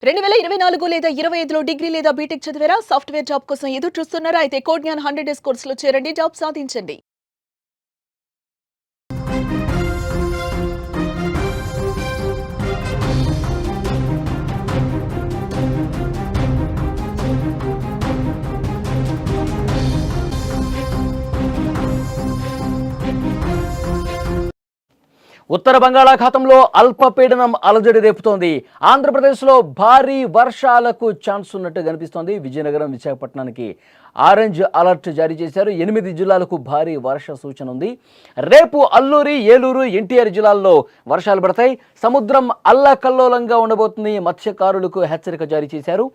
2024 లేదా 25లో డిగ్రీ లేదా బీటెక్ చదివారా? సాఫ్ట్‌వేర్ జాబ్ కోసం ఎదురు చూస్తున్నారా? అయితే కోడ్ జ్ఞాన్ 100 డేస్ కోర్సులో చేరండి. జాబ్ సాధించండి. ఉత్తర బంగాళాఖాతంలో అల్పపీడనం అలజడి రేపుతోంది. ఆంధ్రప్రదేశ్లో భారీ వర్షాలకు ఛాన్స్ ఉన్నట్టు కనిపిస్తోంది. విజయనగరం, విశాఖపట్నానికి ఆరెంజ్ అలర్ట్ జారీ చేశారు. 8 జిల్లాలకు భారీ వర్ష సూచన ఉంది. రేపు అల్లూరి, ఏలూరు, ఎన్టీఆర్ జిల్లాల్లో వర్షాలు పడతాయి. సముద్రం అల్లకల్లోలంగా ఉండబోతుంది. మత్స్యకారులకు హెచ్చరిక జారీ చేశారు.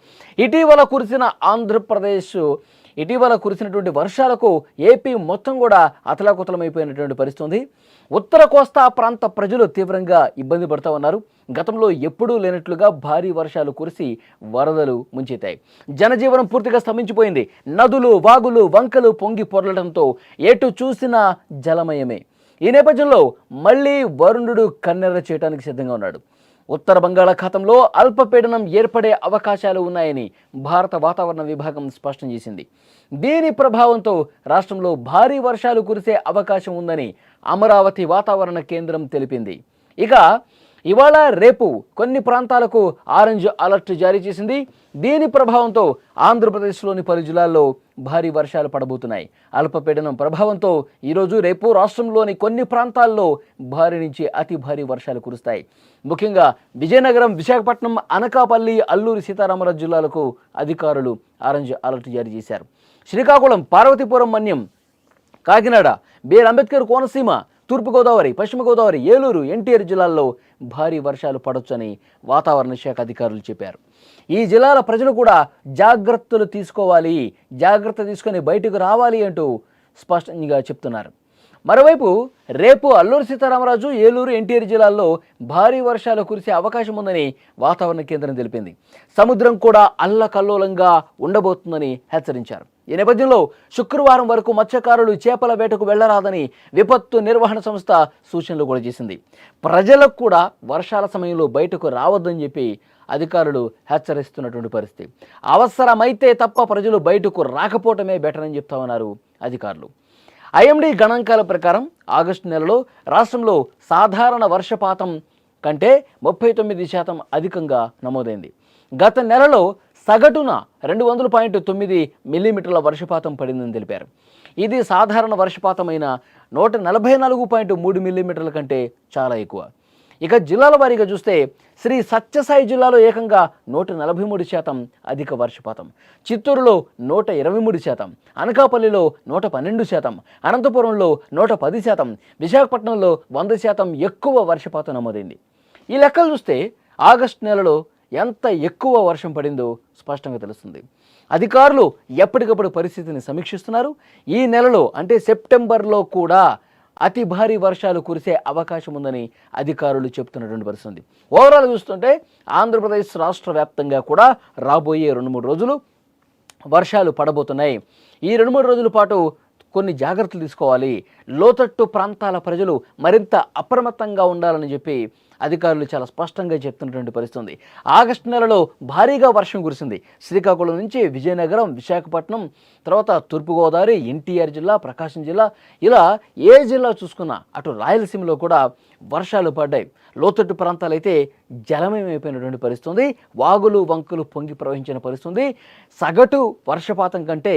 ఇటీవల కురిసినటువంటి వర్షాలకు ఏపీ మొత్తం కూడా అతలాకుతలమైపోయినటువంటి పరిస్థితి. ఉత్తర కోస్తా ప్రాంత ప్రజలు తీవ్రంగా ఇబ్బంది పడుతూ ఉన్నారు. గతంలో ఎప్పుడూ లేనట్లుగా భారీ వర్షాలు కురిసి వరదలు ముంచెత్తాయి. జనజీవనం పూర్తిగా స్తంభించిపోయింది. నదులు, వాగులు, వంకలు పొంగి పొర్లడంతో ఎటు చూసినా జలమయమే. ఈ నేపథ్యంలో మళ్లీ వరుణుడు కన్నెర్ర చేయడానికి సిద్ధంగా ఉన్నాడు. ఉత్తర బంగాళాఖాతంలో అల్పపీడనం ఏర్పడే అవకాశాలు ఉన్నాయని భారత వాతావరణ విభాగం స్పష్టం చేసింది. దీని ప్రభావంతో రాష్ట్రంలో భారీ వర్షాలు కురిసే అవకాశం ఉందని అమరావతి వాతావరణ కేంద్రం తెలిపింది. ఇక ఇవాళ, రేపు కొన్ని ప్రాంతాలకు ఆరెంజ్ అలర్ట్ జారీ చేసింది. దీని ప్రభావంతో ఆంధ్రప్రదేశ్లోని పలు జిల్లాల్లో భారీ వర్షాలు పడబోతున్నాయి. అల్పపీడనం ప్రభావంతో ఈరోజు, రేపు రాష్ట్రంలోని కొన్ని ప్రాంతాల్లో భారీ నుంచి అతి భారీ వర్షాలు కురుస్తాయి. ముఖ్యంగా విజయనగరం, విశాఖపట్నం, అనకాపల్లి, అల్లూరి సీతారామరాజు జిల్లాలకు అధికారులు ఆరెంజ్ అలర్ట్ జారీ చేశారు. శ్రీకాకుళం, పార్వతీపురం, మన్యం, కాకినాడ, బిఆర్ అంబేద్కర్ కోనసీమ, తూర్పుగోదావరి, పశ్చిమ గోదావరి, ఏలూరు, ఎన్టీఆర్ జిల్లాల్లో భారీ వర్షాలు పడొచ్చని వాతావరణ శాఖ అధికారులు చెప్పారు. ఈ జిల్లాల ప్రజలు కూడా జాగ్రత్తలు తీసుకోవాలి, జాగ్రత్త తీసుకొని బయటకు రావాలి అంటూ స్పష్టంగా చెప్తున్నారు. మరోవైపు రేపు అల్లూరి సీతారామరాజు, ఏలూరు, ఎన్టీఆర్ జిల్లాల్లో భారీ వర్షాలు కురిసే అవకాశం ఉందని వాతావరణ కేంద్రం తెలిపింది. సముద్రం కూడా అల్లకల్లోలంగా ఉండబోతుందని హెచ్చరించారు. ఈ నేపథ్యంలో శుక్రవారం వరకు మత్స్యకారులు చేపల వేటకు వెళ్లరాదని విపత్తు నిర్వహణ సంస్థ సూచనలు కూడా చేసింది. ప్రజలకు కూడా వర్షాల సమయంలో బయటకు రావద్దని చెప్పి అధికారులు హెచ్చరిస్తున్నటువంటి పరిస్థితి. అవసరమైతే తప్ప ప్రజలు బయటకు రాకపోవటమే బెటర్ అని చెప్తా ఉన్నారు అధికారులు. ఐఎండీ గణాంకాల ప్రకారం ఆగస్టు నెలలో రాష్ట్రంలో సాధారణ వర్షపాతం కంటే 39% అధికంగా నమోదైంది. గత నెలలో సగటున 200.9 మిల్లీమీటర్ల వర్షపాతం పడిందని తెలిపారు. ఇది సాధారణ వర్షపాతమైన 144.3 మిల్లీమీటర్ల కంటే చాలా ఎక్కువ. ఇక జిల్లాల వారీగా చూస్తే శ్రీ సత్యసాయి జిల్లాలో ఏకంగా 143% అధిక వర్షపాతం, చిత్తూరులో 123%, అనకాపల్లిలో 112%, అనంతపురంలో 110%, విశాఖపట్నంలో 100% ఎక్కువ వర్షపాతం నమోదైంది. ఈ లెక్కలు చూస్తే ఆగస్టు నెలలో ఎంత ఎక్కువ వర్షం పడిందో స్పష్టంగా తెలుస్తుంది. అధికారులు ఎప్పటికప్పుడు పరిస్థితిని సమీక్షిస్తున్నారు. ఈ నెలలో అంటే సెప్టెంబర్లో కూడా అతి భారీ వర్షాలు కురిసే అవకాశం ఉందని అధికారులు చెప్తున్నటువంటి పరిస్థితి. ఓవరాల్ చూస్తుంటే ఆంధ్రప్రదేశ్ రాష్ట్ర వ్యాప్తంగా కూడా రాబోయే 2-3 రోజులు వర్షాలు పడబోతున్నాయి. ఈ 2-3 రోజుల పాటు కొన్ని జాగ్రత్తలు తీసుకోవాలి. లోతట్టు ప్రాంతాల ప్రజలు మరింత అప్రమత్తంగా ఉండాలని చెప్పి అధికారులు చాలా స్పష్టంగా చెప్తున్నటువంటి పరిస్థితి. ఆగస్టు నెలలో భారీగా వర్షం కురిసింది. శ్రీకాకుళం నుంచి విజయనగరం, విశాఖపట్నం, తర్వాత తూర్పుగోదావరి, ఎన్టీఆర్ జిల్లా, ప్రకాశం జిల్లా, ఇలా ఏ జిల్లా చూసుకున్నా అటు రాయలసీమలో కూడా వర్షాలు పడ్డాయి. లోతట్టు ప్రాంతాలైతే జలమయమైపోయినటువంటి పరిస్థితి. వాగులు, వంకలు పొంగి ప్రవహించిన పరిస్థితి. సగటు వర్షపాతం కంటే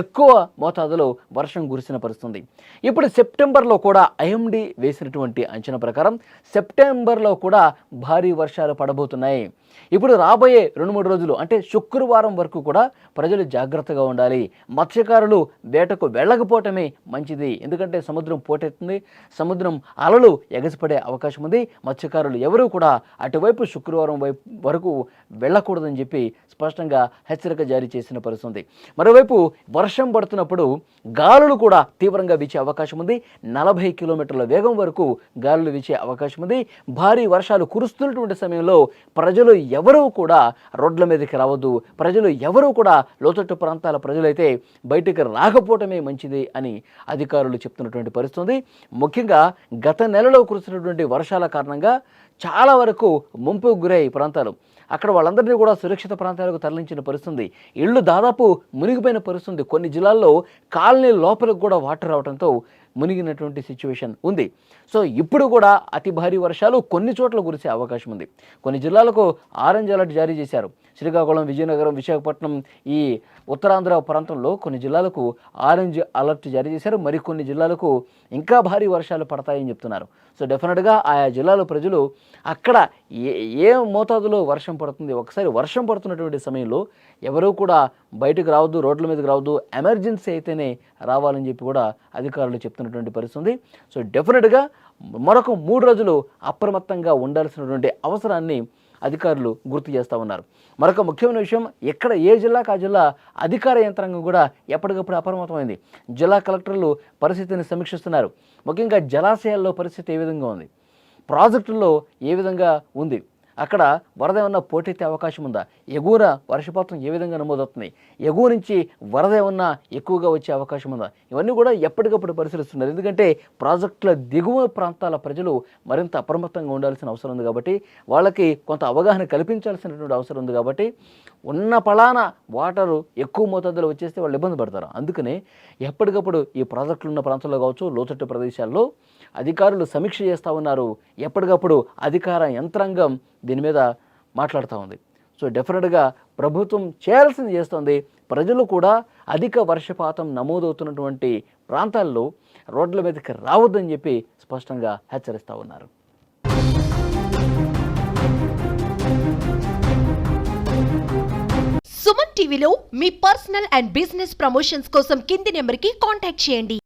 ఎక్కువ మోతాదులో వర్షం కురిసిన పరిస్థితి. ఇప్పుడు సెప్టెంబర్లో కూడా ఐఎండీ వేసినటువంటి అంచనా ప్రకారం సెప్టెంబర్లో కూడా భారీ వర్షాలు పడబోతున్నాయి. ఇప్పుడు రాబోయే 2-3 రోజులు అంటే శుక్రవారం వరకు కూడా ప్రజలు జాగ్రత్తగా ఉండాలి. మత్స్యకారులు వేటకు వెళ్ళకపోవటమే మంచిది. ఎందుకంటే సముద్రం పోటెత్తుంది, సముద్రం అలలు ఎగసిపడే అవకాశం ఉంది. మత్స్యకారులు ఎవరూ కూడా అటువైపు శుక్రవారం వరకు వెళ్ళకూడదని చెప్పి స్పష్టంగా హెచ్చరిక జారీ చేసిన పరిస్థితి. మరోవైపు వర్షం పడుతున్నప్పుడు గాలులు కూడా తీవ్రంగా వీచే అవకాశం ఉంది. 40 కిలోమీటర్ల వేగం వరకు గాలులు వీచే అవకాశం ఉంది. భారీ వర్షాలు కురుస్తున్నటువంటి సమయంలో ప్రజలు ఎవరూ కూడా రోడ్ల మీదకి రావద్దు. ప్రజలు ఎవరూ కూడా లోతట్టు ప్రాంతాల ప్రజలైతే బయటకు రాకపోవటమే మంచిది అని అధికారులు చెప్తున్నటువంటి పరిస్థితి. ముఖ్యంగా గత నెలలో కురిసినటువంటి వర్షాల కారణంగా చాలా వరకు ముంపుకు గురై ప్రాంతాలు. అక్కడ వాళ్ళందరినీ కూడా సురక్షిత ప్రాంతాలకు తరలించిన పరిస్థితి. ఇళ్ళు దాదాపు మునిగిపోయిన పరిస్థితి. కొన్ని జిల్లాల్లో కాలనీ లోపలికి కూడా వాటర్ రావడంతో మునిగినటువంటి సిచ్యువేషన్ ఉంది. సో ఇప్పుడు కూడా అతి భారీ వర్షాలు కొన్ని చోట్ల కురిసే అవకాశం ఉంది. కొన్ని జిల్లాలకు ఆరెంజ్ అలర్ట్ జారీ చేశారు. శ్రీకాకుళం, విజయనగరం, విశాఖపట్నం, ఈ ఉత్తరాంధ్ర ప్రాంతంలో కొన్ని జిల్లాలకు ఆరెంజ్ అలర్ట్ జారీ చేశారు. మరికొన్ని జిల్లాలకు ఇంకా భారీ వర్షాలు పడతాయని చెప్తున్నారు. సో డెఫినెట్గా ఆయా జిల్లాల ప్రజలు అక్కడ ఏ మోతాదులో వర్షం పడుతుంది, ఒకసారి వర్షం పడుతున్నటువంటి సమయంలో ఎవరూ కూడా బయటకు రావద్దు, రోడ్ల మీదకి రావద్దు, ఎమర్జెన్సీ అయితేనే రావాలని చెప్పి కూడా అధికారులు చెప్తున్నటువంటి పరిస్థితి. సో డెఫినెట్గా మరొక 3 రోజులు అప్రమత్తంగా ఉండాల్సినటువంటి అవసరాన్ని అధికారులు గుర్తు చేస్తూ ఉన్నారు. మరొక ముఖ్యమైన విషయం, ఎక్కడ ఏ జిల్లాకు ఆ జిల్లా అధికార యంత్రాంగం కూడా ఎప్పటికప్పుడు అప్రమత్తమైంది. జిల్లా కలెక్టర్లు పరిస్థితిని సమీక్షిస్తున్నారు. ముఖ్యంగా జలాశయాల్లో పరిస్థితి ఏ విధంగా ఉంది, ప్రాజెక్టుల్లో ఏ విధంగా ఉంది, అక్కడ వరద ఏమన్నా పోటెత్తే అవకాశం ఉందా, ఎగువన వర్షపాతం ఏ విధంగా నమోదవుతుంది, ఎగువ నుంచి వరద ఏమన్నా ఎక్కువగా వచ్చే అవకాశం ఉందా, ఇవన్నీ కూడా ఎప్పటికప్పుడు పరిశీలిస్తున్నారు. ఎందుకంటే ప్రాజెక్టుల దిగువ ప్రాంతాల ప్రజలు మరింత అప్రమత్తంగా ఉండాల్సిన అవసరం ఉంది. కాబట్టి వాళ్ళకి కొంత అవగాహన కల్పించాల్సినటువంటి అవసరం ఉంది. కాబట్టి ఉన్న పలాన వాటరు ఎక్కువ మోతాదులో వచ్చేస్తే వాళ్ళు ఇబ్బంది పడతారు. అందుకనే ఎప్పటికప్పుడు ఈ ప్రాజెక్టులు ఉన్న ప్రాంతాల్లో కావచ్చు, లోతట్టు ప్రదేశాల్లో అధికారులు సమీక్ష చేస్తూ ఉన్నారు. ఎప్పటికప్పుడు అధికార యంత్రాంగం దీని మీద మాట్లాడుతూ ఉంది. సో డెఫినెట్గా ప్రభుత్వం చేయాల్సింది చేస్తుంది. ప్రజలు కూడా అధిక వర్షపాతం నమోదవుతున్నటువంటి ప్రాంతాల్లో రోడ్ల మీదకి రావద్దని చెప్పి స్పష్టంగా హెచ్చరిస్తూ ఉన్నారు. సుమన్ టీవీలో మీ పర్సనల్ అండ్ బిజినెస్ ప్రమోషన్స్ కోసం కింది నెంబర్కి కాంటాక్ట్ చేయండి.